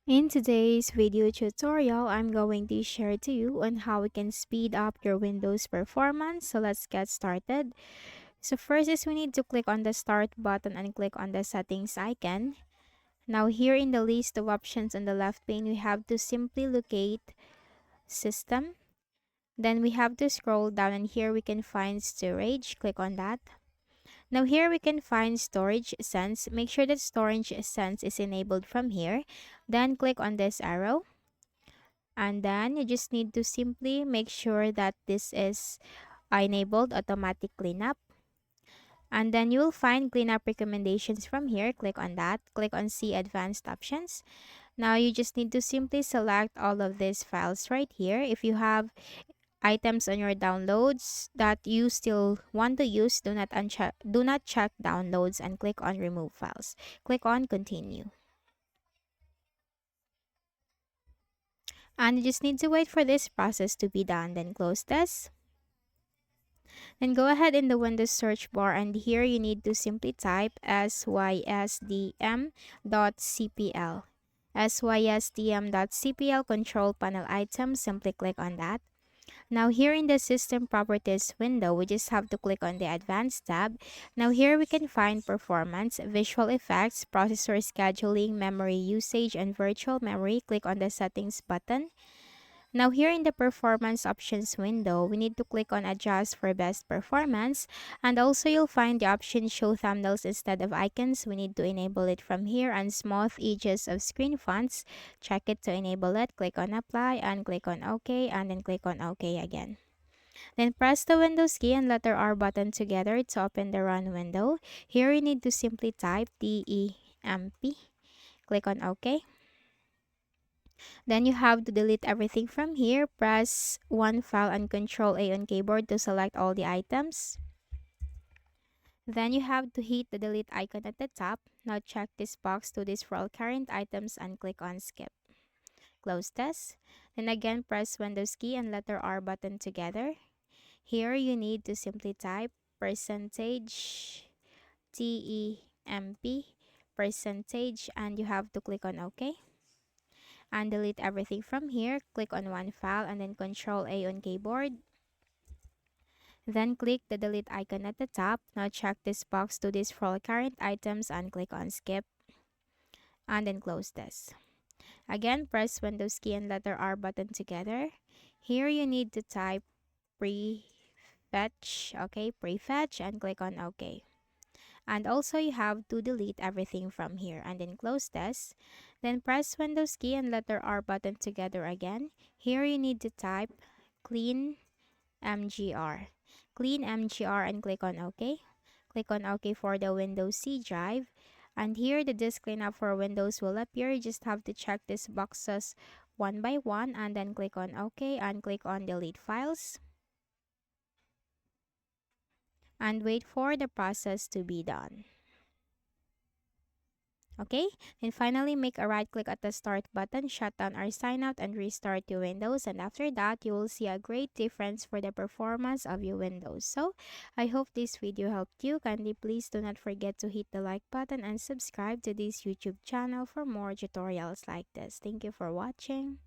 In today's video tutorial, I'm going to share to you on how we can speed up your Windows performance. So let's get started. So first is we need to click on the start button and click on the settings icon. Now here in the list of options on the left pane, we have to simply locate system. Then we have to scroll down and here we can find storage. Click on that. Now here we can find storage sense. Make sure that storage sense is enabled from here. Then click on this arrow. And then you just need to simply make sure that this is enabled automatic cleanup. And then you will find cleanup recommendations from here. Click on that. Click on see advanced options. Now you just need to simply select all of these files right here. If you have items on your downloads that you still want to use, do not check downloads and click on remove files. Click on continue. And you just need to wait for this process to be done. Then close this. Then go ahead in the Windows search bar and here you need to simply type sysdm.cpl. sysdm.cpl control panel items, simply click on that. Now here in the system properties window, we just have to click on the advanced tab. Now here we can find performance, visual effects, processor scheduling, memory usage, and virtual memory. Click on the settings button. Now here in the performance options window, we need to click on adjust for best performance, and also you'll find the option show thumbnails instead of icons. We need to enable it from here, and smooth edges of screen fonts. Check it to enable it. Click on apply and click on OK and then click on OK again. Then press the Windows key and letter R button together to open the run window. Here you need to simply type temp. Click on OK. Then you have to delete everything from here. Press 1 file and Control A on keyboard to select all the items. Then you have to hit the delete icon at the top. Now check this box to this for all current items and click on skip. Close this. Then again press Windows key and letter R button together. Here you need to simply type percentage temp percentage and you have to click on OK. And delete everything from here. Click on one file and then Control A on keyboard. Then click the delete icon at the top. Now check this box to this for all current items and click on skip. And then close this. Again, press Windows key and letter R button together. Here you need to type prefetch, okay, prefetch and click on OK. And also you have to delete everything from here and then close this. Then press Windows key and letter R button together again. Here you need to type clean mgr. Clean mgr and click on OK. Click on OK for the Windows C drive. And here the disk cleanup for Windows will appear. You just have to check these boxes one by one and then click on OK and click on delete files. And wait for the process to be done. Okay, and finally make a right click at the start button, shut down or sign out and restart your Windows, and after that you will see a great difference for the performance of your Windows. So I hope this video helped you. Kindly please do not forget to hit the like button and subscribe to this YouTube channel for more tutorials like this. Thank you for watching.